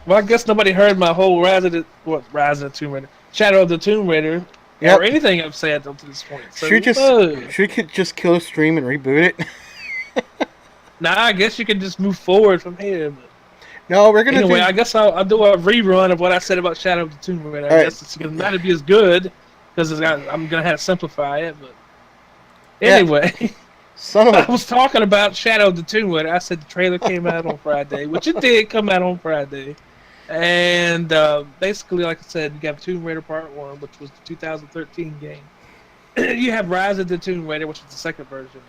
Well, I guess nobody heard my whole Rise of the Tomb Raider, Shadow of the Tomb Raider, or Yep. anything I've said up to this point. So Should just no. should we just kill the stream and reboot it? Nah, I guess you can just move forward from here. But No, we're gonna anyway, do. I guess I'll do a rerun of what I said about Shadow of the Tomb Raider. I All right. guess it's gonna not be as good because I'm gonna have to simplify it. But Yeah. anyway, Son of I a. was talking about Shadow of the Tomb Raider. I said the trailer came out on Friday, which it did come out on Friday. And basically, like I said, you have Tomb Raider Part 1, which was the 2013 game. You have Rise of the Tomb Raider, which is the second version.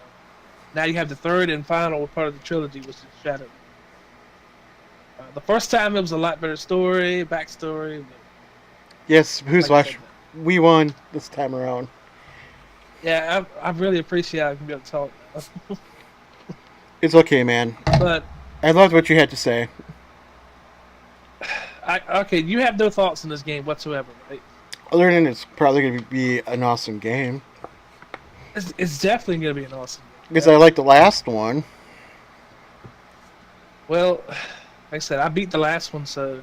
Now you have the third and final part of the trilogy, which is Shadow. The first time it was a lot better story, backstory. But Yes. Who's like I watch? said, We won this time around. yeah, I really appreciate I can be able to talk now. It's okay, man. But I loved what you had to say. okay, you have no thoughts on this game whatsoever, right? Other than it's probably going to be an awesome game. It's definitely going to be an awesome game. Because I like the last one. Well, like I said, I beat the last one, so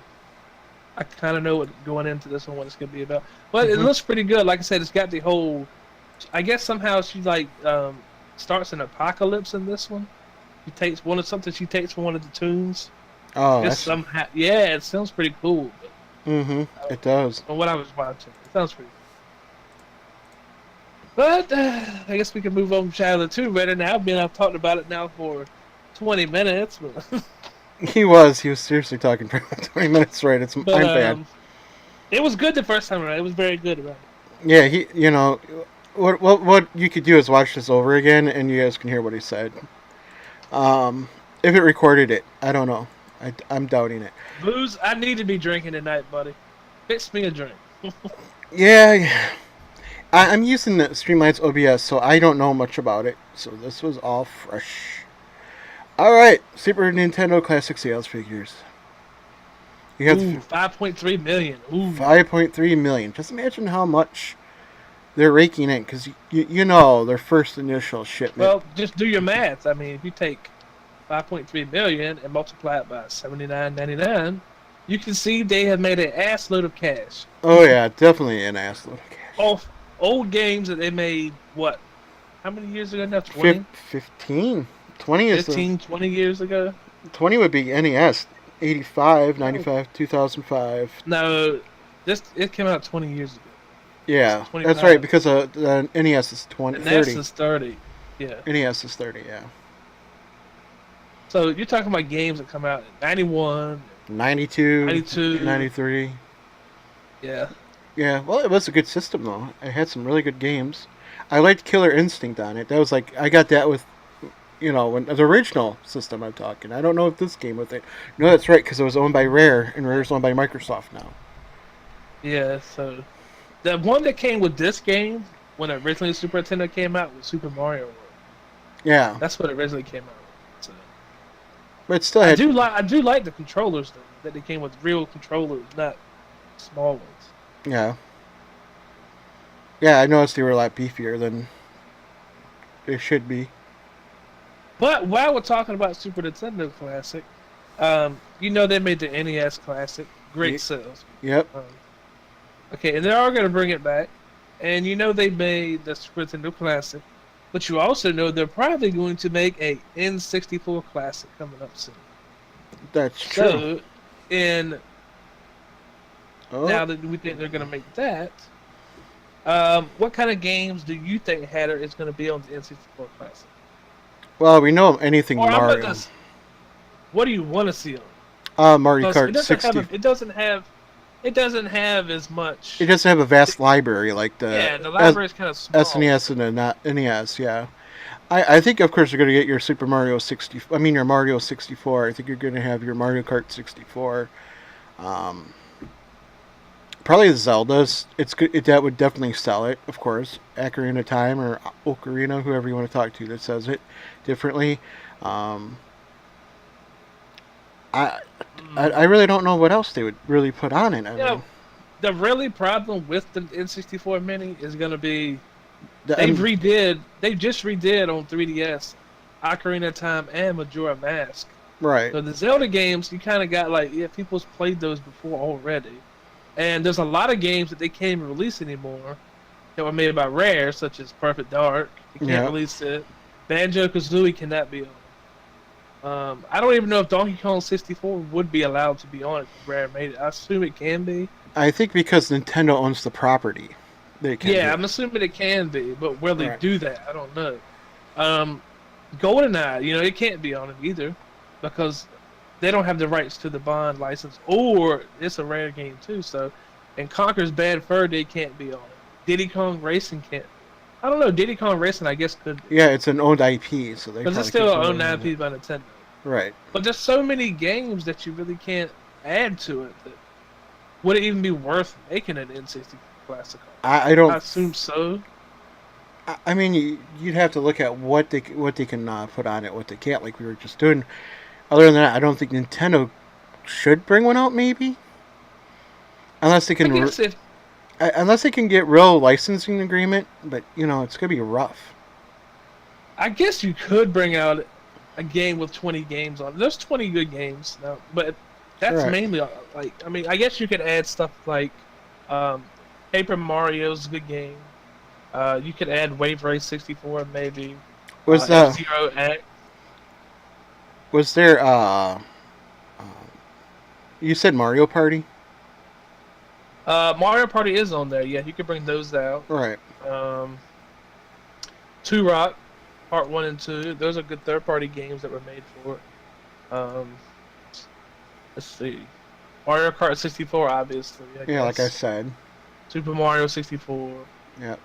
I kind of know what going into this one what it's going to be about. But it looks pretty good. Like I said, it's got the whole. I guess somehow she like starts an apocalypse in this one. She takes one of something. She takes from one of the tombs. Oh, Just somehow, yeah, it sounds pretty cool. It does. From what I was watching, it sounds pretty cool. But I guess we can move on to Shadow of the Tomb Raider now. I've talked about it now for 20 minutes. But He was seriously talking for 20 minutes straight. I'm but bad. it was good the first time around. It was very good around. Yeah, what you could do is watch this over again, and you guys can hear what he said. If it recorded it, I don't know. I'm doubting it. Booze, I need to be drinking tonight, buddy. Fix me a drink. Yeah. I'm using the Streamlights OBS, so I don't know much about it. So this was all fresh. All right, Super Nintendo Classic sales figures. You have 5.3 million. Ooh. 5.3 million. Just imagine how much they're raking in, because you know their first initial shipment. Well, just do your math. I mean, if you take 5.3 million and multiply it by 79.99, you can see they have made an ass load of cash. Oh yeah, definitely an ass load of cash. Off old games that they made, what? How many years ago now? 20? 15. 20 is 15, 20 years ago? 20 would be NES. 85, 95, 2005. No, it came out 20 years ago. Yeah, that's right, because the NES is 30. The NES is 30. Yeah. NES is 30, yeah. So you're talking about games that come out in 91, 92, 92. 93. Yeah. Yeah, well, it was a good system, though. It had some really good games. I liked Killer Instinct on it. That was like, I got that with, when the original system I'm talking. I don't know if this came with it. No, that's right, because it was owned by Rare, and Rare's owned by Microsoft now. Yeah, so the one that came with this game when originally Super Nintendo came out was Super Mario World. Yeah. That's what originally came out with. So. But it still had... I do like the controllers, though, that they came with real controllers, not small ones. Yeah. Yeah, I noticed they were a lot beefier than they should be. But while we're talking about Super Nintendo Classic, they made the NES Classic. Great sales. Yep. Okay, and they are going to bring it back. And they made the Super Nintendo Classic. But you also know they're probably going to make a N64 Classic coming up soon. That's true. So, now that we think they're going to make that, what kind of games do you think Hatter is going to be on the N64 Classic? Well, we know anything Mario. What do you want to see on? Mario Kart 60. It doesn't have as much. It doesn't have a vast library like the. Yeah, the library is kind of small. SNES and not NES. Yeah, I think of course you're going to get your Super Mario 60. I mean your Mario 64. I think you're going to have your Mario Kart 64. Probably the Zeldas. That would definitely sell it, of course. Ocarina of Time or Ocarina, whoever you want to talk to that says it differently. I really don't know what else they would really put on it. The really problem with the N64 Mini is going to be they just redid on 3DS Ocarina of Time and Majora Mask. Right. So the Zelda games, you kind of got like, yeah, people's played those before already. And there's a lot of games that they can't even release anymore that were made by Rare, such as Perfect Dark. They can't Yeah. release it. Banjo Kazooie cannot be on it. I don't even know if Donkey Kong 64 would be allowed to be on it if Rare made it. I assume it can be. I think because Nintendo owns the property, they can do Yeah, it. I'm assuming it can be, but will they Right. do that? I don't know. GoldenEye, it can't be on it either because they don't have the rights to the Bond license, or it's a Rare game too. So, and Conker's Bad Fur Day can't be on it. Diddy Kong Racing can't. I don't know. Diddy Kong Racing, I guess, could be Yeah, it's an owned IP, so they because it's probably still could owned go ahead. IP by Nintendo. Right. But there's so many games that you really can't add to it. That would it even be worth making an N64 classic? I I don't. assume so. I mean, you'd have to look at what they can put on it, what they can't, like we were just doing. Other than that, I don't think Nintendo should bring one out. Maybe unless they I can, guess if unless they can get real licensing agreement. But it's gonna be rough. I guess you could bring out a game with 20 games on it. There's 20 good games now, but that's Right. mainly like I mean I guess you could add stuff like um, Paper Mario's a good game. You could add Wave Race 64 maybe. Was F-Zero X. was there you said Mario Party? Mario Party is on there. Yeah, you could bring those out. Right. Um, Two Rock Part 1 and 2. Those are good third-party games that were made for it. Let's see. Mario Kart 64, obviously. Yeah, like I guess. said. Super Mario 64. Yeah.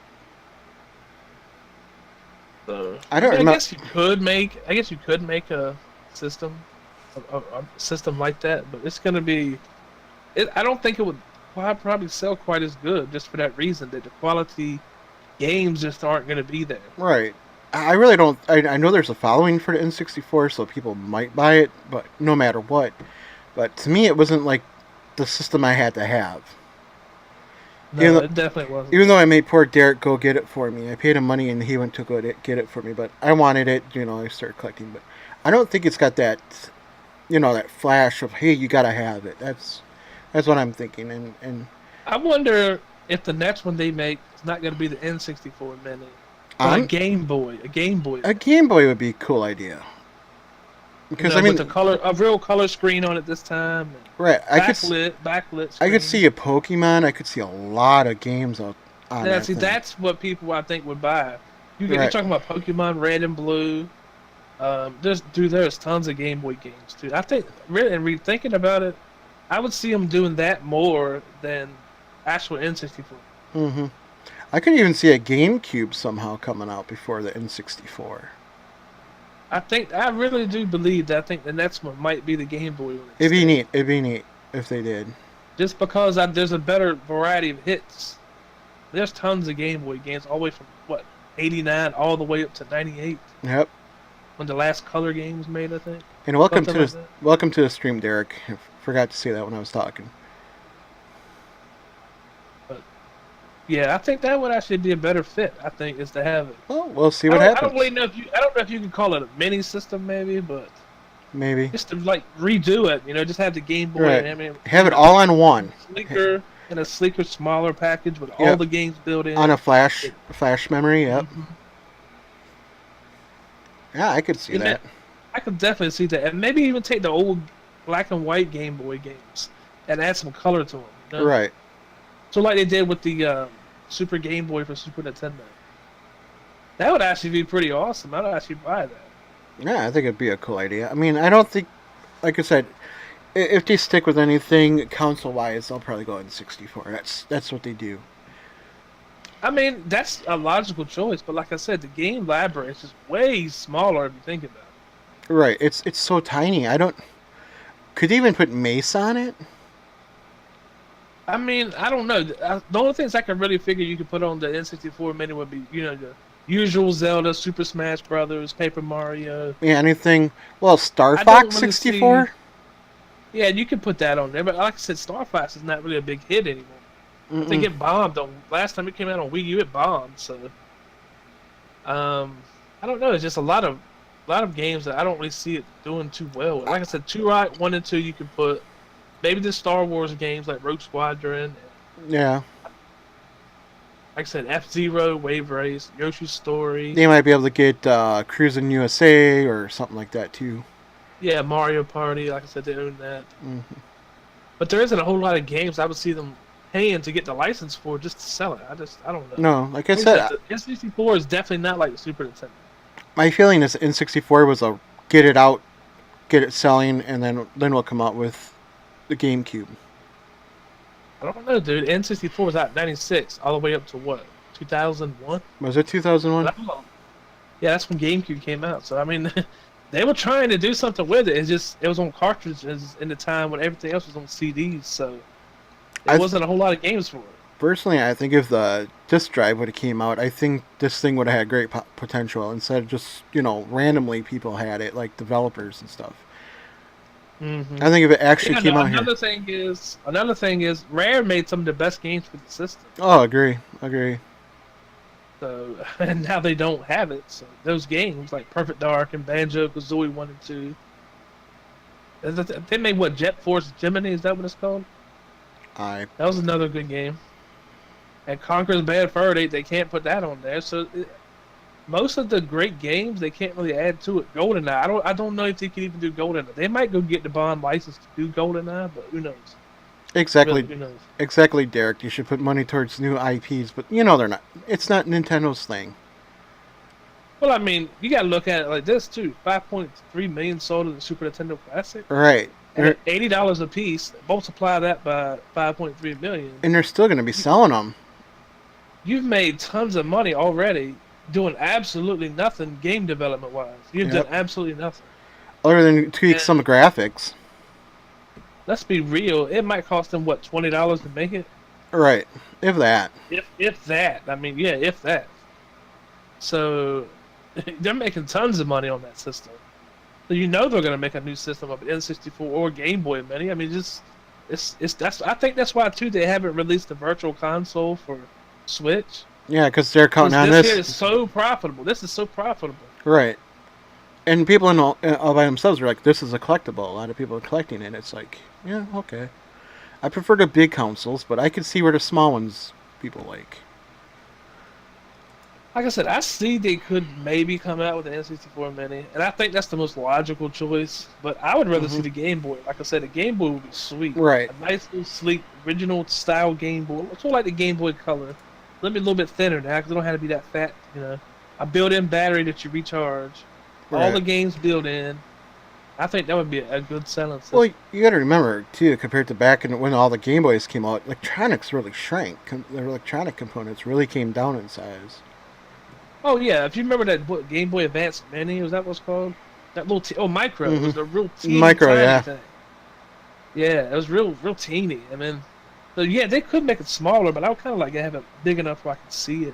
So, I don't I remember. guess you could make. I guess you could make a system, a system like that, but it's gonna be. I don't think it would probably sell quite as good, just for that reason that the quality games just aren't gonna be there. Right. I really don't. I know there's a following for the N64, so people might buy it, but no matter what. But to me, it wasn't like the system I had to have. No, it definitely wasn't. Even though I made poor Derek go get it for me, I paid him money and he went to go get it for me. But I wanted it, I started collecting. But I don't think it's got that, that flash of hey, you gotta have it. That's what I'm thinking. And I wonder if the next one they make is not going to be the N64 Mini, but a Game Boy. A Game Boy. A Game Boy would be a cool idea. Because I mean, with a real color screen on it this time. Right, Backlit. I Screen. could see a Pokemon. I could see a lot of games on that thing. That's what people I think would buy. You're Right. talking about Pokemon Red and Blue. There's tons of Game Boy games too. I think really and thinking about it, I would see them doing that more than actual N64. Mm-hmm. I could even see a GameCube somehow coming out before the N64. I really do believe that. I think the next one might be the Game Boy one. It'd be instead. neat. It'd be neat if they did. Just because there's a better variety of hits. There's tons of Game Boy games, all the way from 89 all the way up to 98, Yep. when the last color game was made, I think. And welcome to Something like welcome to the stream, Derek. I forgot to say that when I was talking. Yeah, I think that would actually be a better fit. I think is to have it. Well, we'll see what I happens. don't really know if you. I don't know if you can call it a mini system, maybe, but Maybe just to redo it. Just have the Game Boy. Right. I mean, have it all on one sleeker in a sleeker, smaller package with all Yep. the games built in. on a flash memory. Yep. Mhm. Yeah, I could see And that. I could definitely see that, and maybe even take the old black and white Game Boy games and add some color to them. Right. So like they did with the Super Game Boy for Super Nintendo. That would actually be pretty awesome. I'd actually buy that. Yeah, I think it'd be a cool idea. I mean, I don't think, like I said, if they stick with anything console-wise, they'll probably go in 64. That's what they do. I mean, that's a logical choice, but like I said, the game library is just way smaller if you think about it. Right. It's so tiny. Could they even put Mace on it? I mean, I don't know. The only things I can really figure you could put on the N64 Mini would be, the usual Zelda, Super Smash Brothers, Paper Mario. Yeah, anything. Well, Star I Fox don't really 64. Yeah, you can put that on there, but like I said, Star Fox is not really a big hit anymore. I think it bombed last time it came out on Wii U. It bombed, so I don't know. It's just a lot of a lot of games that I don't really see it doing too well. Like I said, Turok 1 and 2 you can put. Maybe the Star Wars games like Rogue Squadron. Yeah. Like I said, F-Zero, Wave Race, Yoshi's Story. They might be able to get Cruis'n USA or something like that too. Yeah, Mario Party. Like I said, they own that. Hmm. But there isn't a whole lot of games I would see them paying to get the license for just to sell it. I don't know. No, like I said, The N64 is definitely not like the Super Nintendo. my feeling is N64 was a get it out, get it selling, and then we'll come out with the GameCube. I don't know, dude. N64 was out in 96 all the way up to what? 2001? Was it 2001? Yeah, that's when GameCube came out. So, I mean, they were trying to do something with it. It was on cartridges in the time when everything else was on CDs. So, there wasn't a whole lot of games for it. Personally, I think if the disc drive would have came out, I think this thing would have had great potential. Instead of just, randomly people had it, like developers and stuff. Mm-hmm. I think if it actually came out another thing is, Rare made some of the best games for the system. Oh, agree. So, and now they don't have it. So those games like Perfect Dark and Banjo-Kazooie 1 and 2. They made what, Jet Force Gemini? Is that what it's called? That was another good game. And Conker's Bad Fur, they can't put that on there. So most of the great games they can't really add to it. GoldenEye, I don't know if they can even do GoldenEye. They might go get the Bond license to do GoldenEye, but who knows? Exactly. Really, who knows? Exactly, Derek. You should put money towards new IPs, but they're not. It's not Nintendo's thing. Well, I mean, you got to look at it like this too. 5.3 million sold in the Super Nintendo Classic. Right. And at $80 a piece. Multiply that by 5.3 million. And they're still going to be selling them. You've made tons of money already doing absolutely nothing game development wise. You've done absolutely nothing. Other than tweak some graphics. Let's be real. It might cost them what, $20 to make it. Right, if that. If that. I mean, yeah, if that. So they're making tons of money on that system. So they're going to make a new system of N64 or Game Boy Mini. I mean, I think that's why too they haven't released the Virtual Console for Switch. Yeah, because they're counting on this. This is so profitable. This is so profitable. Right. And people all by themselves are like, this is a collectible. A lot of people are collecting it. It's like, yeah, okay. I prefer the big consoles, but I can see where the small ones people like. Like I said, I see they could maybe come out with an N64 Mini, and I think that's the most logical choice. But I would rather see the Game Boy. Like I said, the Game Boy would be sweet. Right. A nice, little, sleek, original style Game Boy. It's sort of like the Game Boy Color. Let me a little bit thinner now, because it don't have to be that fat. A built-in battery that you recharge. Right. All the games built in. I think that would be a good selling system. Well, you got to remember too, compared to back when all the Game Boys came out, electronics really shrank. The electronic components really came down in size. Oh yeah, if you remember that Game Boy Advance Mini, was that what's called? That little micro. It was a real teeny tiny thing. Yeah, it was real teeny. I mean, so yeah, they could make it smaller, but I would kind of like to have it big enough where I can see it.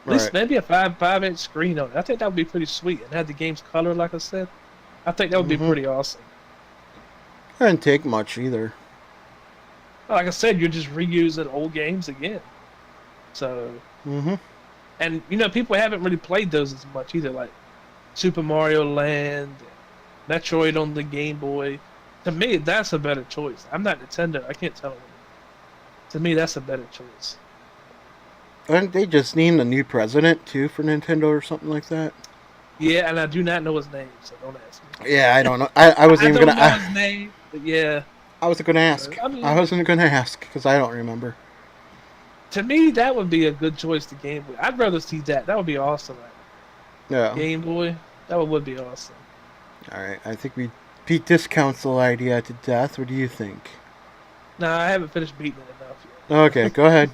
At least maybe a 5-inch screen on it. I think that would be pretty sweet, and have the game's color, like I said. I think that would be pretty awesome. It didn't take much either. Like I said, you're just reusing old games again. So. And people haven't really played those as much either, like Super Mario Land, Metroid on the Game Boy. To me, that's a better choice. I'm not Nintendo. I can't tell them. To me, that's a better choice. Aren't they just named a new president too for Nintendo or something like that? Yeah, and I do not know his name, so don't ask me. Yeah, I don't know. I wasn't even gonna. I don't know his name, but yeah. I wasn't gonna ask. I wasn't gonna ask because I don't remember. To me, that would be a good choice to Game Boy. I'd rather see that. That would be awesome. Yeah. Game Boy, that would be awesome. All right, I think we beat this console idea to death. What do you think? No, I haven't finished beating it enough yet. Okay, go ahead.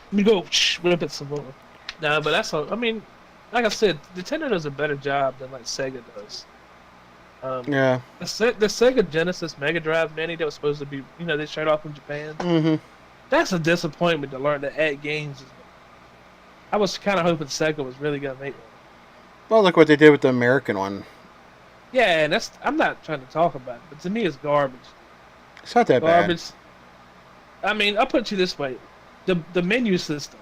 Let me go rip it some more. No, but that's all. I mean, like I said, Nintendo does a better job than like Sega does. Yeah. The Sega Genesis Mega Drive Mini that was supposed to be, they showed off in Japan. That's a disappointment to learn to add games. I was kind of hoping Sega was really gonna make one. Well, look what they did with the American one. Yeah, and I'm not trying to talk about it, but to me it's garbage. It's not that garbage. I mean, I'll put it to you this way: the menu system.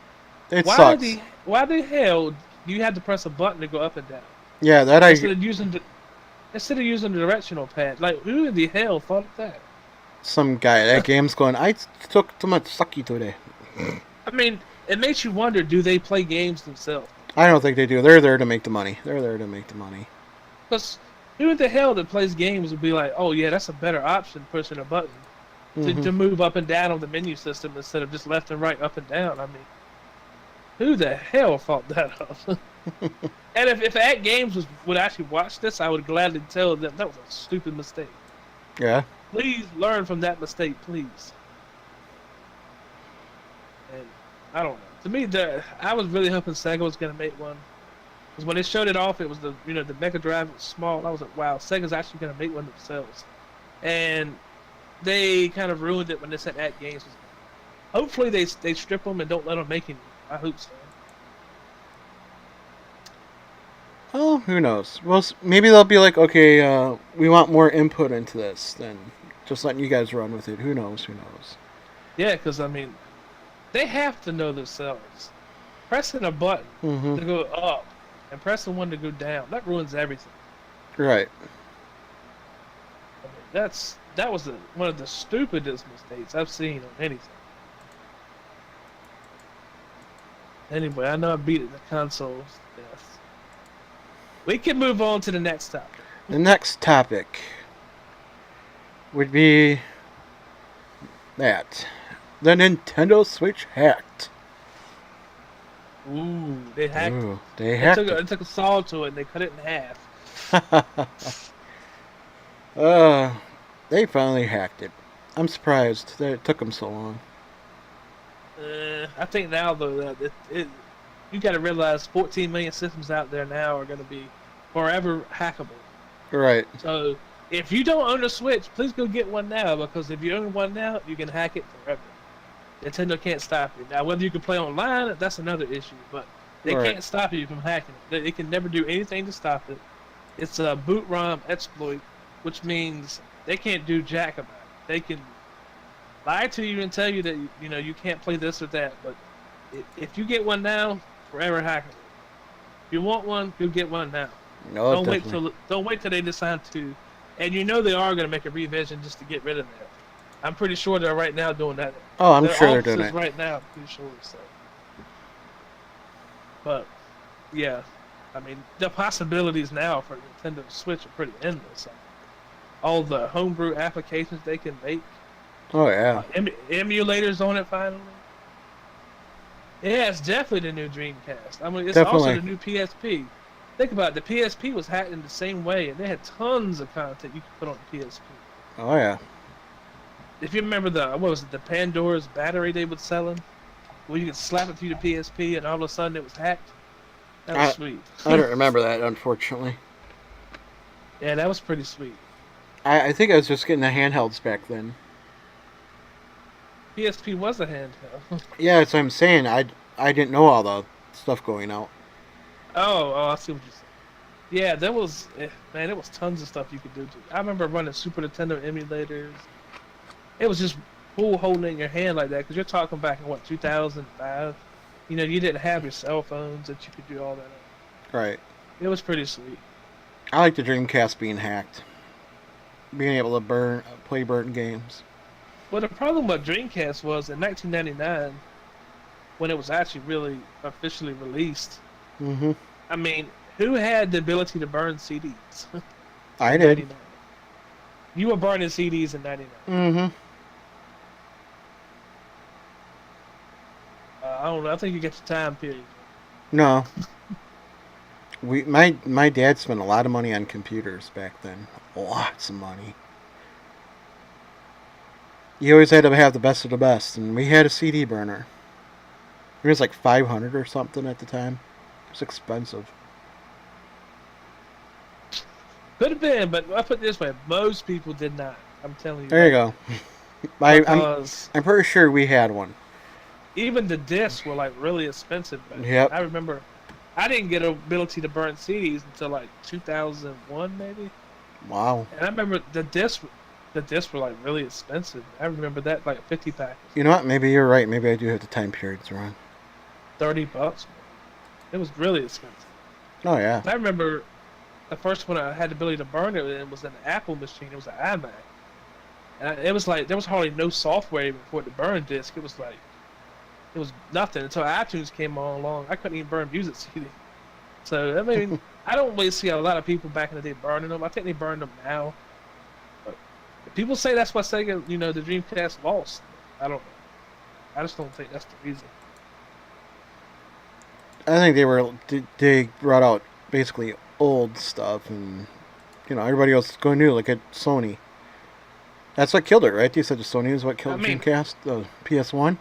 It sucks. Why the hell do you have to press a button to go up and down? Yeah, that instead of using the directional pad. Like, who in the hell thought of that? some guy. That game's going. I took too much sucky today. I mean, it makes you wonder: do they play games themselves? I don't think they do. They're there to make the money. They're there to make the money. Because who in the hell that plays games would be like, oh yeah, that's a better option, pushing a button to move up and down on the menu system instead of just left and right, up and down. I mean, who the hell thought that up? And if At Games would actually watch this, I would gladly tell them that was a stupid mistake. Yeah. Please learn from that mistake, please. And I don't know. To me, I was really hoping Sega was gonna make one. Because when they showed it off, it was the Mega Drive was small. I was like, wow, Sega's actually gonna make one themselves. And they kind of ruined it when they said At Games. Hopefully they strip them and don't let them make any. I hope so. Well, who knows? Well, maybe they'll be like, okay, we want more input into this than just letting you guys run with it. Who knows? Who knows? Yeah, because I mean, they have to know themselves. Pressing a button to go up and pressing one to go down, that ruins everything. Right. I mean, that was one of the stupidest mistakes I've seen on anything. Anyway, I know I beat the consoles to death. We can move on to the next topic. The next topic would be that the Nintendo Switch hacked. Ooh, they hacked it. They hacked it. They took a saw to it and they cut it in half. They finally hacked it. I'm surprised that it took them so long. I think now though you got to realize 14 million systems out there now are going to be forever hackable. Right. So if you don't own a Switch, please go get one now, because if you own one now, you can hack it forever. Nintendo can't stop you. Now, whether you can play online, that's another issue, but they can't stop you from hacking it. They can never do anything to stop it. It's a boot ROM exploit, which means they can't do jack about it. They can lie to you and tell you that you can't play this or that, but if you get one now, forever hackable. If you want one, go get one now. No, don't wait till they decide to, and they are going to make a revision just to get rid of that. I'm pretty sure they're right now doing that. Oh, I'm sure they're doing it right now. I'm pretty sure. So, but yeah, I mean the possibilities now for Nintendo Switch are pretty endless. All the homebrew applications they can make. Oh yeah. Emulators on it finally. Yeah, it's definitely the new Dreamcast. I mean, it's Definitely. also the new PSP. Think about it. The PSP was hacked in the same way, and they had tons of content you could put on the PSP. Oh yeah. If you remember the Pandora's battery they were selling, where you could slap it through the PSP and all of a sudden it was hacked? That was sweet. I don't remember that, unfortunately. Yeah, that was pretty sweet. I think I was just getting the handhelds back then. PSP was a handheld. Yeah, that's what I'm saying. I didn't know all the stuff going out. Oh, I see what you're saying. Yeah, there was tons of stuff you could do. I remember running Super Nintendo emulators. It was just cool holding it in your hand like that, because you're talking back in 2005. You didn't have your cell phones that you could do all that on. Right. It was pretty sweet. I like the Dreamcast being hacked. Being able to play burnt games. Well, the problem with Dreamcast was in 1999, when it was actually really officially released. Mm-hmm. I mean, who had the ability to burn CDs? I did. 99. You were burning CDs in 99. Mm-hmm. I don't know. I think you get your time period. No. My dad spent a lot of money on computers back then. Lots of money. You always had to have the best of the best, and we had a CD burner. It was like $500 or something at the time. It was expensive. Could have been, but I put it this way: most people did not. I'm telling you. There you go. I'm pretty sure we had one. Even the discs were like really expensive. Yep. I remember I didn't get an ability to burn CDs until like 2001, maybe. Wow. And I remember the discs were like really expensive. I remember that, like a 50 pack. You know what? Maybe you're right. Maybe I do have the time periods wrong. $30. It was really expensive. Oh yeah. I remember the first one I had the ability to burn it in was an Apple machine. It was an iMac. And it was like there was hardly no software even for it to burn disk. It was like it was nothing until iTunes came on along. I couldn't even burn music CD. So I mean, I don't really see a lot of people back in the day burning them. I think they burn them now. But people say that's why Sega, the Dreamcast lost. I don't know. I just don't think that's the reason. I think they brought out basically old stuff, and everybody else is going new, like at Sony. That's what killed it, right? You said the Sony is what killed Dreamcast, the PS1.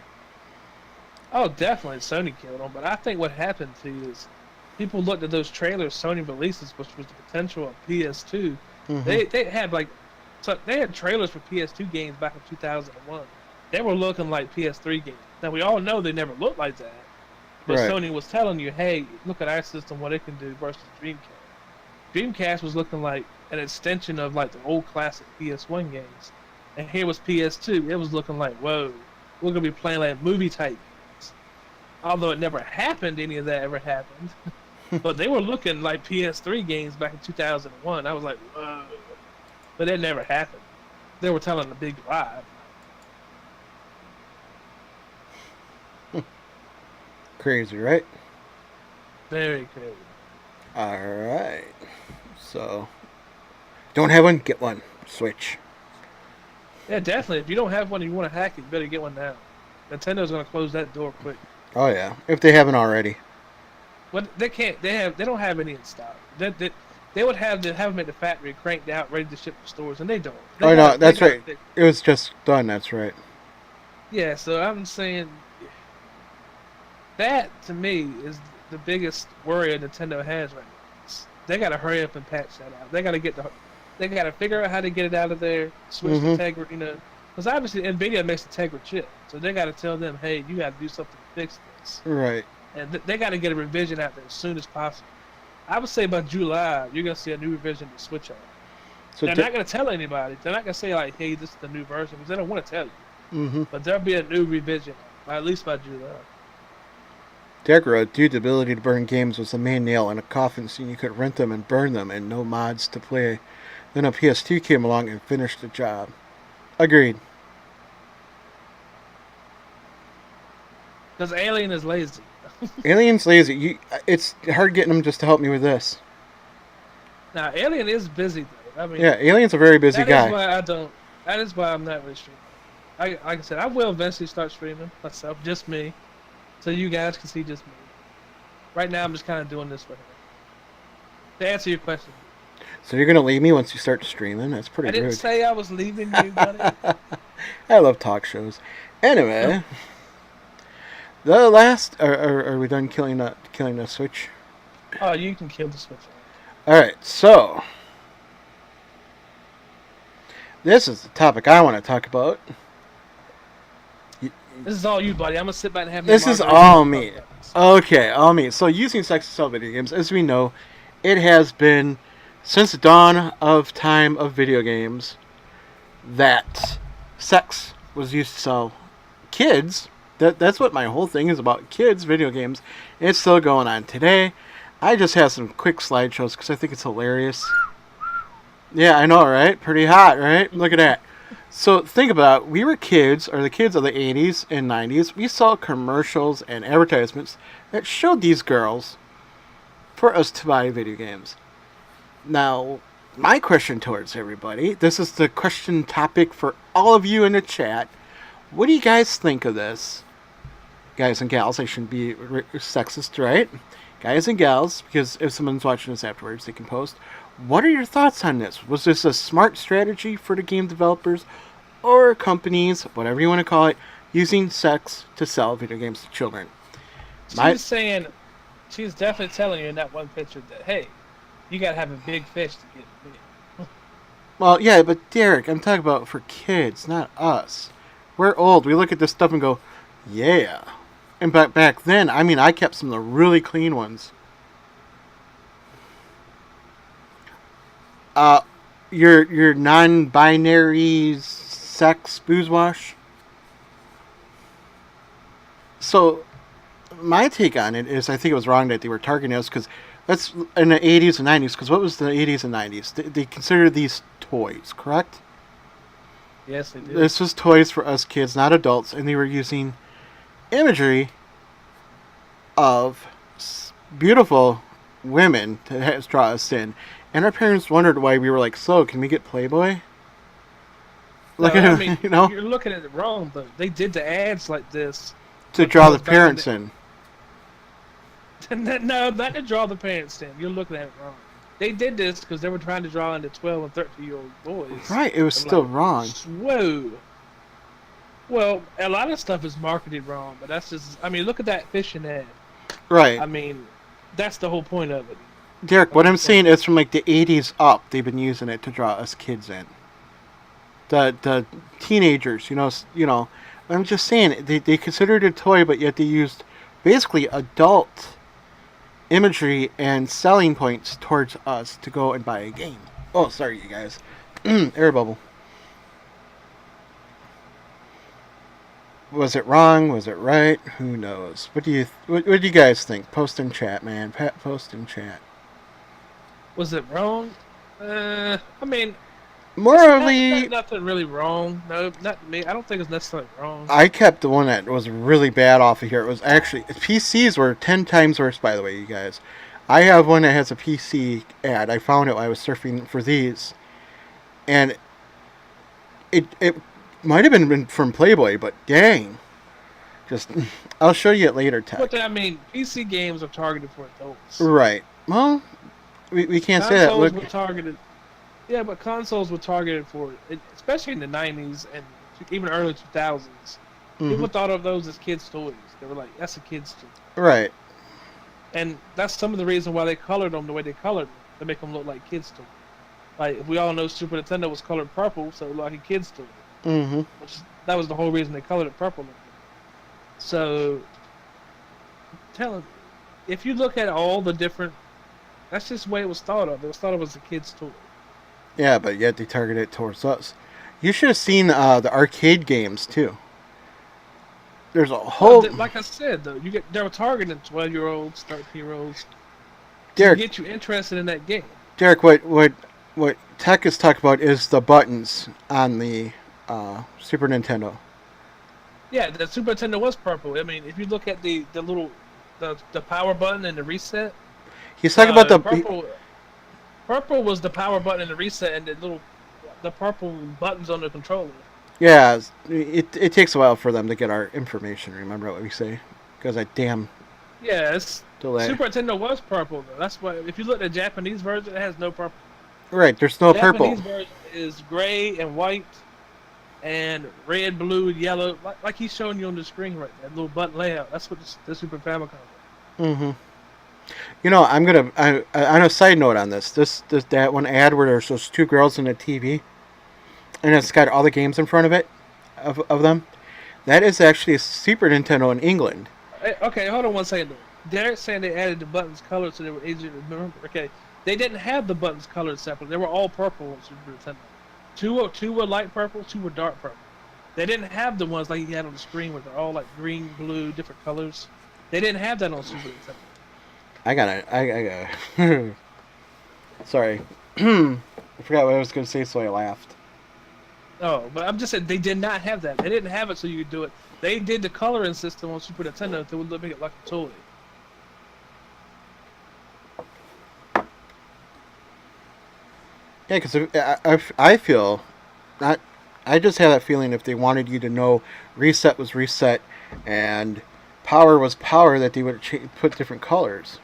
Oh, definitely Sony killed them. But I think what happened to you is people looked at those trailers Sony releases, which was the potential of PS2. Mm-hmm. They had they had trailers for PS2 games back in 2001. They were looking like PS3 games. Now we all know they never looked like that. But Right. Sony was telling you, hey, look at our system, what it can do versus Dreamcast. Dreamcast was looking like an extension of like the old classic PS1 games. And here was PS2. It was looking like, whoa, we're going to be playing like movie type games. Although it never happened, any of that ever happened. But they were looking like PS3 games back in 2001. I was like, whoa. But it never happened. They were telling a big lie. Crazy, right? Very crazy. Alright. So, don't have one, get one. Switch. Yeah, definitely. If you don't have one and you want to hack it, you better get one now. Nintendo going to close that door quick. Oh yeah, if they haven't already. But they can't. They don't have any in stock. They would have them at the factory cranked out, ready to ship to stores, and they don't. No, that's right. It was just done. That's right. Yeah, so I'm saying that to me is the biggest worry Nintendo has right now. They got to hurry up and patch that out. They got to They got to figure out how to get it out of there. Switch to Tegra, because obviously Nvidia makes the Tegra chip, so they got to tell them, hey, you got to do something to fix this. Right. And they got to get a revision out there as soon as possible. I would say by July, you're going to see a new revision to Switch on. So they're not going to tell anybody. They're not going to say, like, hey, this is the new version, because they don't want to tell you. Mm-hmm. But there'll be a new revision, at least by July. Tegra, due to the ability to burn games, was the main nail in a coffin, so you could rent them and burn them and no mods to play. Then a PS2 came along and finished the job. Agreed. Because Alien is lazy. Alien's lazy. It's hard getting them just to help me with this. Now, Alien is busy, though. I mean, yeah, Alien's a very busy guy. That is why I'm not really streaming. Like I said, I will eventually start streaming myself, just me, so you guys can see just me. Right now, I'm just kind of doing this for him. To answer your question. So you're going to leave me once you start streaming? That's pretty rude. I didn't say I was leaving you, buddy. I love talk shows. Anyway, the last... Are we done killing the Switch? Oh, you can kill the Switch. Alright, so... This is the topic I want to talk about. This is all you, buddy. I'm going to sit back and have This is all me. Okay, all me. So using sex to sell video games, as we know, it has been... since the dawn of time of video games, that sex was used to sell kids. That's what my whole thing is about, kids, video games. It's still going on today. I just have some quick slideshows because I think it's hilarious. Yeah, I know, right? Pretty hot, right? Look at that. So think about it. We were kids, or the kids of the 80s and 90s. We saw commercials and advertisements that showed these girls for us to buy video games. Now, my question towards everybody, this is the question topic for all of you in the chat. What do you guys think of this? Guys and gals, I shouldn't be sexist, right? Guys and gals, because if someone's watching this afterwards, they can post. What are your thoughts on this? Was this a smart strategy for the game developers or companies, whatever you want to call it, using sex to sell video games to children? She's definitely telling you in that one picture that, hey, you gotta have a big fish to get big. Well, yeah, but Derek, I'm talking about for kids, not us. We're old. We look at this stuff and go, yeah. And back then, I mean, I kept some of the really clean ones. Your non-binary sex booze wash. So, my take on it is I think it was wrong that they were targeting us because That's in the 80s and 90s, because what was the 80s and 90s? They considered these toys, correct? Yes, they did. This was toys for us kids, not adults, and they were using imagery of beautiful women to draw us in. And our parents wondered why we were like, so, can we get Playboy? No, Look at I it, mean, you know, you're looking at it wrong, though. They did the ads like this. to draw the because back parents in. No, not to draw the parents in. You're looking at it wrong. They did this because they were trying to draw into 12 and 13-year-old boys. Right, it was I'm still like, wrong. Whoa. Well, a lot of stuff is marketed wrong, but that's just. I mean, look at that fishing ad. Right. I mean, that's the whole point of it. Derek, what I'm saying is from like the 80s up, they've been using it to draw us kids in. The teenagers, you know. I'm just saying they considered it a toy, but yet they used basically adult imagery and selling points towards us to go and buy a game. Oh, sorry, you guys. Air bubble. Was it wrong? Was it right? Who knows? What do you guys think? Post in chat, man. Pat, post in chat. Was it wrong? I mean, Morally, nothing really wrong. No, not me. I don't think it's necessarily wrong. I kept the one that was really bad off of here. It was actually PCs were 10 times worse. By the way, you guys, I have one that has a PC ad. I found it while I was surfing for these, and it might have been from Playboy, but dang, just I'll show you it later, Tech. But I mean, PC games are targeted for adults. Right. Well, we can't say that. Consoles Look, were targeted. Yeah, but consoles were targeted for, especially in the 90s and even early 2000s. People thought of those as kids' toys. They were like, that's a kid's toy. right. And that's some of the reason why they colored them the way they colored them, to make them look like kids' toys. Like, we all know Super Nintendo was colored purple, so it looked like a kid's toy. That was the whole reason they colored it purple. So, if you look at all the different, that's just the way it was thought of. It was thought of as a kid's toy. Yeah, but yet they target it towards us. You should have seen the arcade games too. There's a whole. Like I said, though, they were targeting 12-year-olds, 13-year-olds to Derek, get you interested in that game. Derek, what Tech is talking about is the buttons on the Super Nintendo. Yeah, the Super Nintendo was purple. I mean, if you look at the little the power button and the reset. He's talking about the Purple was the power button and the reset, and the purple buttons on the controller. Yeah, it takes a while for them to get our information. Remember what we say? Because that damn delay. Super Nintendo was purple though. That's why if you look at the Japanese version, it has no purple. Right, there's no purple. The Japanese version is gray and white, and red, blue, yellow, like he's showing you on the screen right there. That little button layout. That's what the Super Famicom. You know, I'm gonna. On a side note on this that one ad where there's those two girls in a TV, and it's got all the games in front of it, of them. That is actually a Super Nintendo in England. Okay, hold on one second. Derek's saying they added the buttons colored so they were easier to remember. Okay, they didn't have the buttons colored separately. They were all purple on Super Nintendo. Two were light purple, two were dark purple. They didn't have the ones like you had on the screen where they're all like green, blue, different colors. They didn't have that on Super Nintendo. I got it. Sorry. I forgot what I was going to say, so I laughed. Oh, but I'm just saying they did not have that. They didn't have it so you could do it. They did the coloring system on Super Nintendo to make it like a toy. Yeah, because I feel, I just have that feeling if they wanted you to know reset was reset and power was power, that they would put different colors.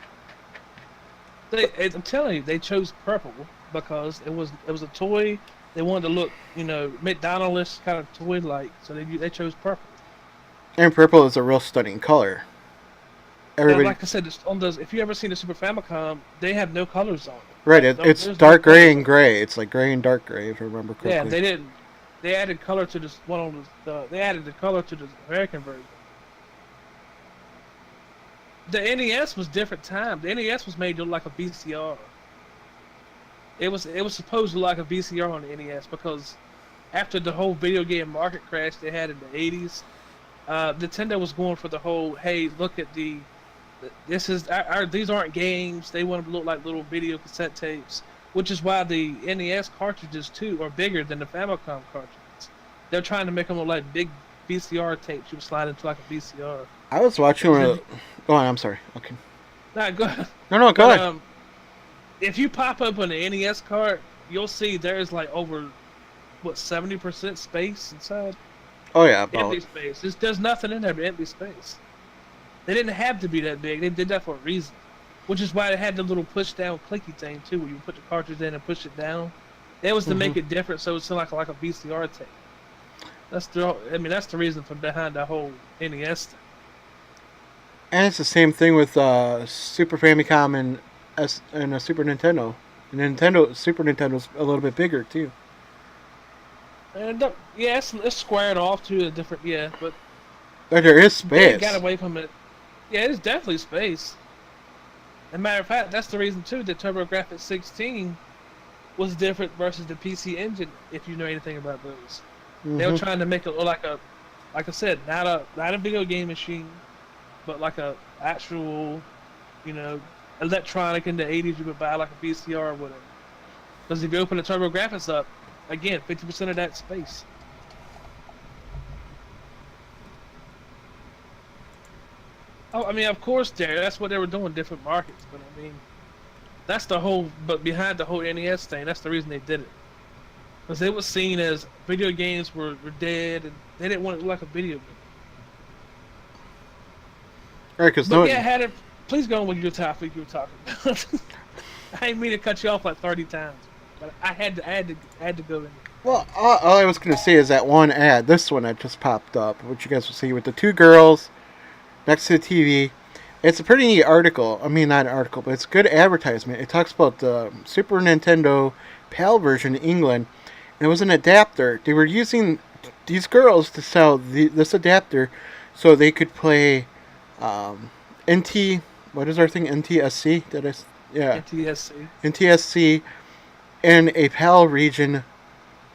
I'm telling you, they chose purple because it was a toy. They wanted to look, McDonald's kind of toy-like, so they chose purple. And purple is a real stunning color. Everybody, like I said, if you ever seen the Super Famicom, they have no colors on it. Right, it's dark gray and gray. It's like gray and dark gray, if I remember correctly. Yeah, they didn't. They added color to this one on they added the color to the American version. The NES was different time. The NES was made to look like a VCR. It was supposed to look like a VCR on the NES because after the whole video game market crash they had in the 80s, Nintendo was going for the whole, hey, look at the these aren't games. They want to look like little video cassette tapes, which is why the NES cartridges too are bigger than the Famicom cartridges. They're trying to make them look like big VCR tapes. You would slide into like a VCR. I was watching. Go on. I'm sorry. Okay. Nah, go ahead. No. Go ahead. If you pop up on the NES cart, you'll see there's like over 70% space inside. Oh yeah, about. Empty space. There's nothing in there but empty space. They didn't have to be that big. They did that for a reason, which is why they had the little push down clicky thing too, where you put the cartridge in and push it down. That was to make it different, so it's like a VCR tape. That's the reason for behind the whole NES thing. And it's the same thing with Super Famicom and a Super Nintendo. Super Nintendo's a little bit bigger too. And it's squared off to a different but there is space. They got away from it. Yeah, it's definitely space. As a matter of fact, that's the reason too that TurboGrafx 16 was different versus the PC Engine. If you know anything about those, they were trying to make it look like I said, not a video game machine, but like a actual, electronic in the 80s. You would buy like a VCR or whatever. Because if you open the TurboGrafx up, again, 50% of that space. Oh, I mean, of course, that's what they were doing, different markets. But I mean, that's but behind the whole NES thing, that's the reason they did it. Because it was seen as video games were dead, and they didn't want it to look like a video game. Right, because please go on with your topic you were talking about. I didn't mean to cut you off like 30 times, but I had to go in. Well, all I was going to say is that one ad, this one that just popped up, which you guys will see with the two girls next to the TV. It's a pretty neat article. I mean, not an article, but it's a good advertisement. It talks about the Super Nintendo PAL version in England, and it was an adapter. They were using these girls to sell this adapter so they could play what is our thing? NTSC? NTSC in a PAL region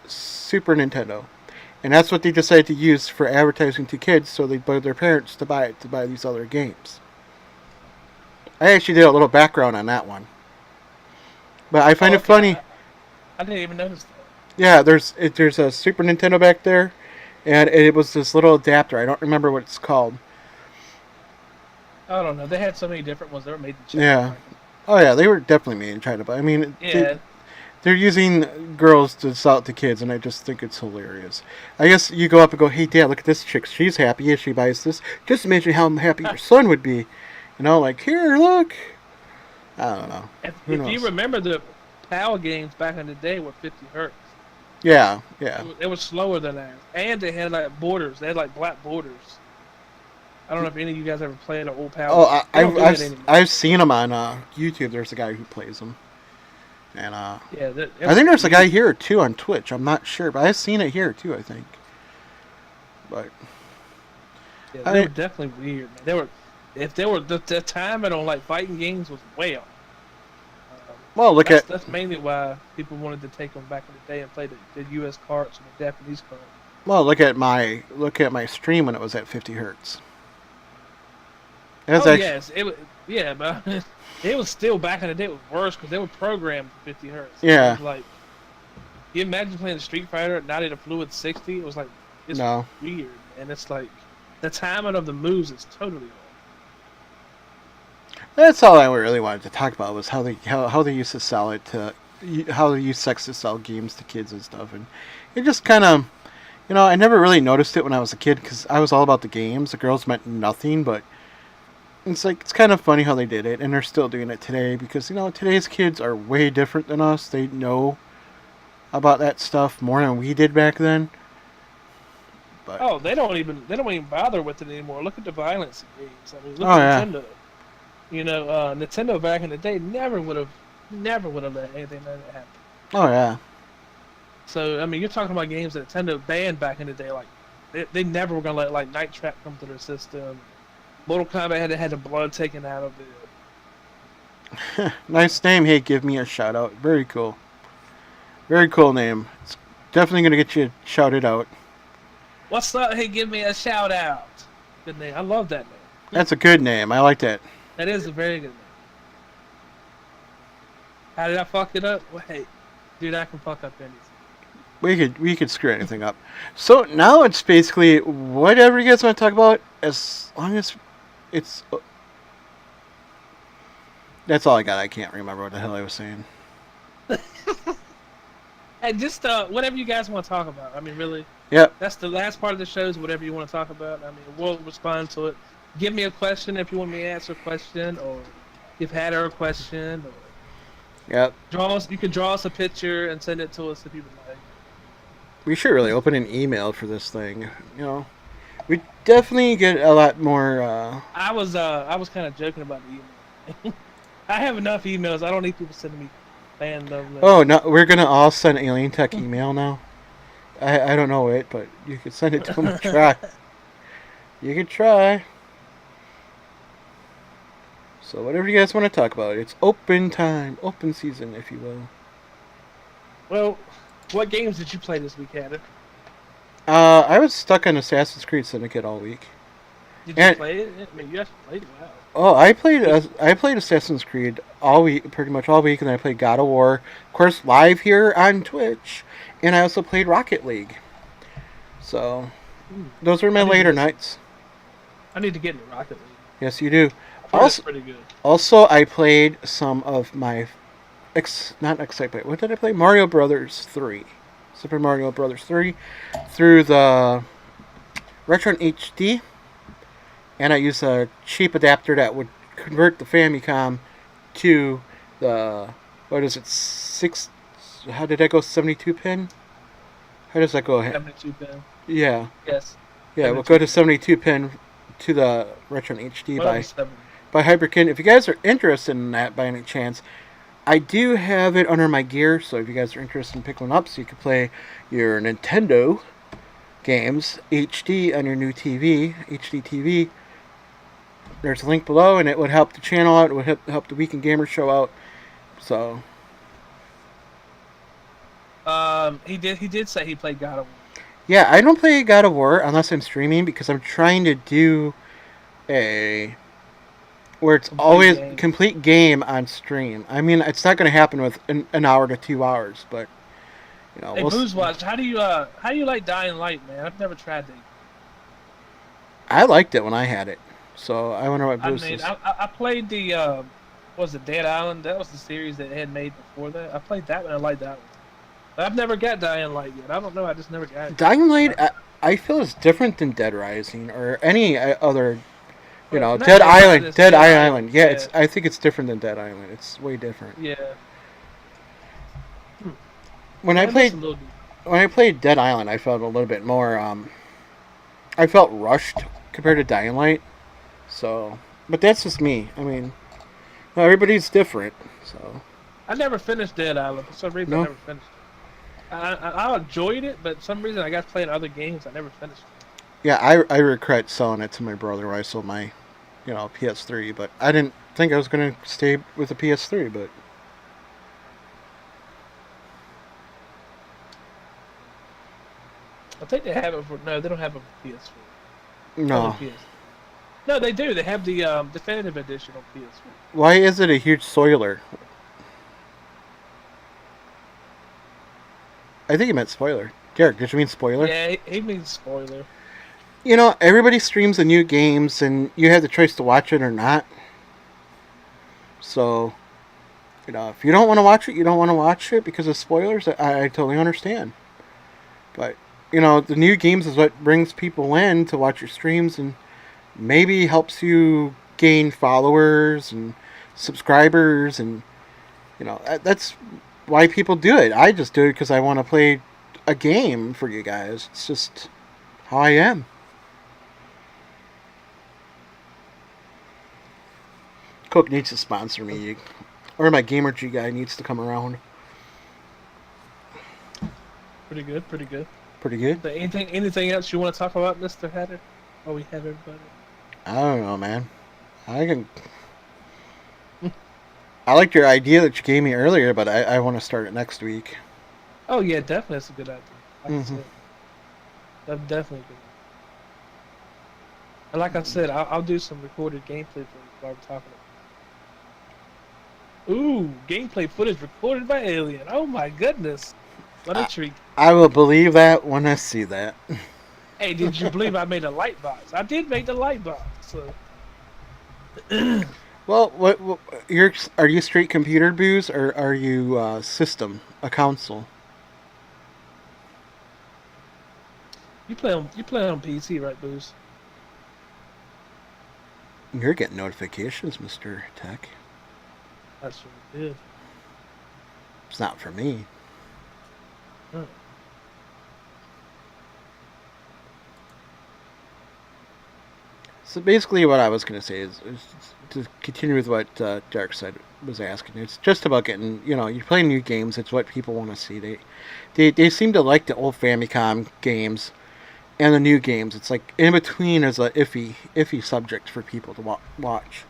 Super Nintendo. And that's what they decided to use for advertising to kids, so they bug their parents to buy these other games. I actually did a little background on that one. But I find it funny. I didn't even notice that. Yeah, there's a Super Nintendo back there, and it was this little adapter. I don't remember what it's called. I don't know. They had so many different ones that were made in China. Yeah. Oh yeah, they were definitely made in China, but I mean, they're using girls to sell it to kids, and I just think it's hilarious. I guess you go up and go, "Hey, Dad, look at this chick. She's happy if she buys this. Just imagine how happy your son would be." Like, here, look. I don't know. If you remember, the PAL games back in the day were 50 hertz. Yeah. They were slower than that, and they had like borders. They had like black borders. I don't know if any of you guys ever played an old PAL. Oh, I've seen them on YouTube. There's a guy who plays them. And I think there's a guy here too on Twitch. I'm not sure, but I've seen it here too, I think. But they were definitely weird. Man. The timing on like fighting games was way off. Well, that's mainly why people wanted to take them back in the day and play the U.S. carts and the Japanese carts. Well, look at my stream when it was at 50 hertz. Yes, but it was still back in the day. It was worse because they were programmed for 50 hertz. Yeah. It was like, you imagine playing Street Fighter not at a fluid 60. It was like weird, and it's like the timing of the moves is totally off. That's all I really wanted to talk about was how they used to sell it how they use sex to sell games to kids and stuff, and it just kind of, I never really noticed it when I was a kid because I was all about the games. The girls meant nothing, but it's kind of funny how they did it, and they're still doing it today because today's kids are way different than us. They know about that stuff more than we did back then. But they don't even bother with it anymore. Look at the violence in games. I mean, look at Nintendo. Nintendo back in the day never would have let anything like that happen. Oh yeah. So I mean, you're talking about games that Nintendo banned back in the day. Like they never were gonna let like Night Trap come to their system. Mortal Kombat had the blood taken out of it. Nice name. Hey, give me a shout out. Very cool. Very cool name. It's definitely gonna get you shouted out. What's up? Hey, give me a shout out. Good name. I love that name. That's a good name. I like that. That is a very good name. How did I fuck it up? Well, hey, dude, I can fuck up anything. We could screw anything up. So now it's basically whatever you guys want to talk about, as long as it's. That's all I got. I can't remember what the hell I was saying. And just whatever you guys want to talk about. I mean, really. Yep. That's the last part of the show is whatever you want to talk about. I mean, we'll respond to it. Give me a question if you want me to answer a question, or give Hatter a question, or Yep. you can draw us a picture and send it to us if you would like. We should really open an email for this thing. You know, we definitely get a lot more. I was kind of joking about the email. I have enough emails. I don't need people sending me fan love letters. Oh no, we're gonna all send Alien Tech email now. I don't know it, but you could send it to them and try. You could try. So whatever you guys want to talk about, it's open time, open season, if you will. Well, what games did you play this week, Hatter? I was stuck on Assassin's Creed Syndicate all week. Did you play it? I mean, you actually played it. Wow. Oh, I played Assassin's Creed all week, pretty much all week, and then I played God of War, of course, live here on Twitch, and I also played Rocket League. So, those were my later nights. I need to get into Rocket League. Yes, you do. Also, pretty good. Also, I played some of my what did I play? Mario Brothers 3. Super Mario Brothers 3 through the Retro HD, and I used a cheap adapter that would convert the Famicom to the, what is it, how did that go, 72 pin? How does that go? 72 pin. Yeah. Yes. Yeah, we'll go to 72 pin to the Retro HD by Hyperkin. If you guys are interested in that by any chance, I do have it under my gear, so if you guys are interested in picking one up so you can play your Nintendo games HD on your new TV, HD TV, there's a link below, and it would help the channel out, it would help the Weekend Gamer show out. So he did say he played God of War. Yeah, I don't play God of War unless I'm streaming, because I'm trying to do where it's always complete game on stream. I mean, it's not going to happen with an hour to 2 hours, but you know. Hey, Booze Watch, how do you like Dying Light, man? I've never tried that. I liked it when I had it, so I wonder what Booze is. I played the what was it, Dead Island? That was the series that they had made before that. I played that one. I liked that one. But I've never got Dying Light yet. I don't know. I just never got it. Dying Light, I feel is different than Dead Rising or any other. You know, Dead Island. Yeah, I think it's different than Dead Island. It's way different. Yeah. When I played Dead Island, I felt a little bit more. I felt rushed compared to Dying Light. So, but that's just me. I mean, everybody's different. So. I never finished Dead Island for some reason. I never finished it. I enjoyed it, but for some reason I got playing other games. I never finished it. Yeah, I regret selling it to my brother when I sold my, PS3. But I didn't think I was going to stay with the PS3. But I think they have it for. No, they don't have it for PS4. No. No, they do. They have the definitive edition on PS4. Why is it a huge spoiler? I think he meant spoiler. Derek, did you mean spoiler? Yeah, he means spoiler. You know, everybody streams the new games, and you have the choice to watch it or not. So, if you don't want to watch it, you don't want to watch it because of spoilers. I totally understand. But, the new games is what brings people in to watch your streams and maybe helps you gain followers and subscribers, and, that's why people do it. I just do it because I want to play a game for you guys. It's just how I am. Coke needs to sponsor me, or my GamerG guy needs to come around. Pretty good. Pretty good. So anything else you want to talk about, Mr. Hatter? Oh, we have everybody. I don't know, man. I liked your idea that you gave me earlier, but I want to start it next week. Oh yeah, definitely, that's a good idea. Like I said, that's definitely good. And like I said, I'll do some recorded gameplay for you while we're talking about it. Ooh, gameplay footage recorded by Alien. Oh my goodness. What a I, treat. I will believe that when I see that. Hey, did you believe I made a light box? I did make the light box. So Well, are you straight computer booze or are you system, a console? you play on PC, right, Booze? You're getting notifications, Mr. Tech. That's really good. It's not for me. Huh. So basically, what I was going to say is to continue with what Darkseid was asking. It's just about getting, you're playing new games. It's what people want to see. They seem to like the old Famicom games and the new games. It's like in between is a iffy subject for people to watch.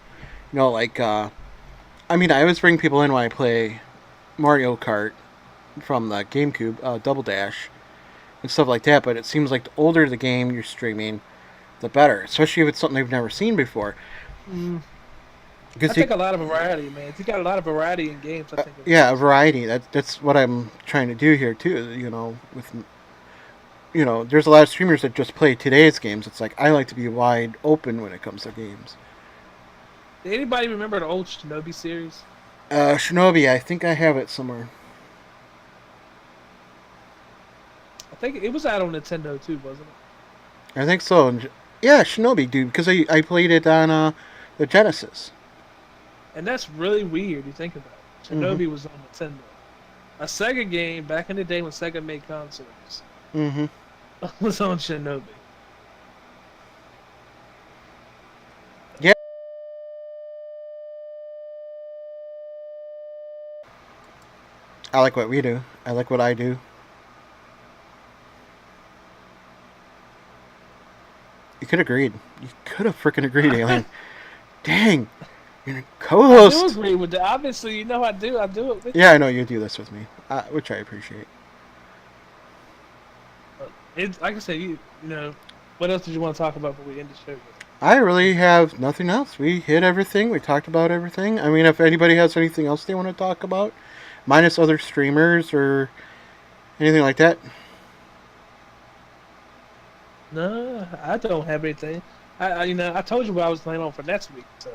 Like I always bring people in when I play Mario Kart from the GameCube, Double Dash, and stuff like that. But it seems like the older the game you're streaming, the better, especially if it's something they've never seen before. Mm, I Because think a lot of variety, man. If you got a lot of variety in games, I think. yeah, a variety. That's what I'm trying to do here too. With there's a lot of streamers that just play today's games. It's like I like to be wide open when it comes to games. Did anybody remember the old Shinobi series? Shinobi, I think I have it somewhere. I think it was out on Nintendo too, wasn't it? I think so. Yeah, Shinobi, dude, because I played it on the Genesis. And that's really weird. You think about it. Mm-hmm. Shinobi was on Nintendo. A Sega game back in the day when Sega made consoles Mm-hmm. was on Shinobi. Yeah, I like what we do. I like what I do. You could have agreed. You could have freaking agreed, Alien. Dang, you're a I do co-host. agree with that. Obviously, you know I do. I do it with Yeah, you. I know you do this with me, which I appreciate. But it's like I said, you know, what else did you want to talk about before we end the show? I really have nothing else. We hit everything. We talked about everything. I mean, if anybody has anything else they want to talk about, minus other streamers or anything like that. No, I don't have anything. I told you what I was planning on for next week. So,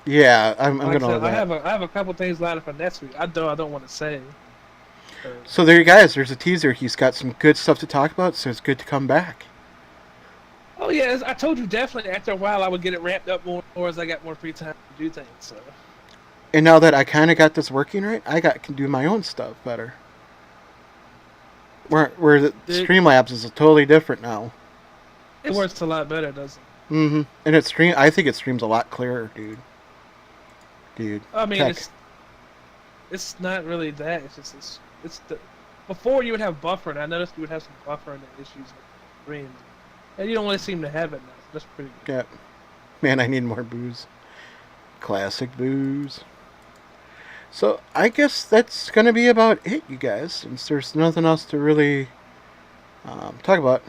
Yeah, I'm like I gonna said, love that. I have a couple things lined up for next week. I don't want to say. So, So there you guys. There's a teaser. He's got some good stuff to talk about, so it's good to come back. oh yeah, I told you definitely. After a while, I would get it ramped up more as I got more free time to do things. So, And now that I kind of got this working right, can do my own stuff better. Where the it, Streamlabs is totally different now. it works a lot better, doesn't it? Mm-hmm. And I think it streams a lot clearer, dude. Dude. I mean, Tech. it's not really that. It's just it's the before you would have buffering. I noticed you would have some buffering issues with streams, and you don't really seem to have it now. So that's pretty good. Yeah. Man, I need more booze. Classic booze. So I guess that's gonna be about it, you guys. Since there's nothing else to really talk about.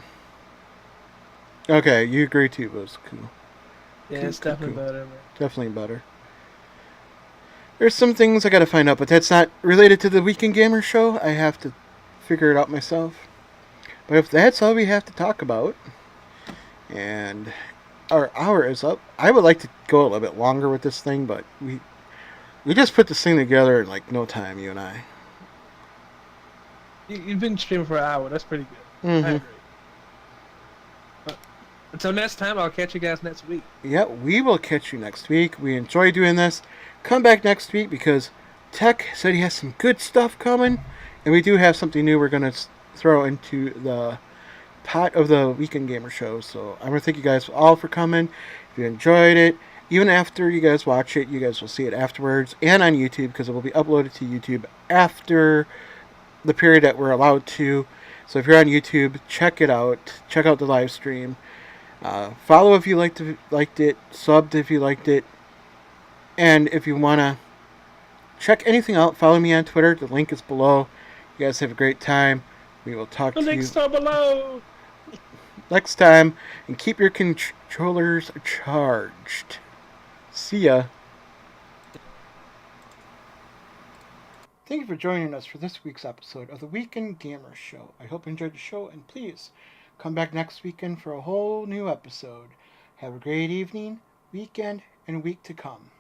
Okay, you agree too, but it's cool. Yeah, Cool, it's cool, definitely cool. better, man. Definitely better. There's some things I gotta find out, but that's not related to the Weekend Gamer show. I have to figure it out myself. But if that's all we have to talk about, and our hour is up, I would like to go a little bit longer with this thing, but we just put this thing together in like no time, you and I. You've been streaming for an hour. That's pretty good. I Mm-hmm. agree. But until next time, I'll catch you guys next week. Yeah, we will catch you next week. We enjoy doing this. Come back next week because Tech said he has some good stuff coming, and we do have something new we're going to throw into the pot of the Weekend Gamer show. So I want to thank you guys all for coming. If you enjoyed it, even after you guys watch it, you guys will see it afterwards and on YouTube because it will be uploaded to YouTube after the period that we're allowed to. So if you're on YouTube, check it out. Check out the live stream. Follow if you liked it. Subbed if you liked it. And if you want to check anything out, follow me on Twitter. The link is below. You guys have a great time. We will talk The to you links are below. next time. And keep your controllers charged. See ya. Thank you for joining us for this week's episode of the Weekend Gamer Show. I hope you enjoyed the show, and please come back next weekend for a whole new episode. Have a great evening, weekend, and week to come.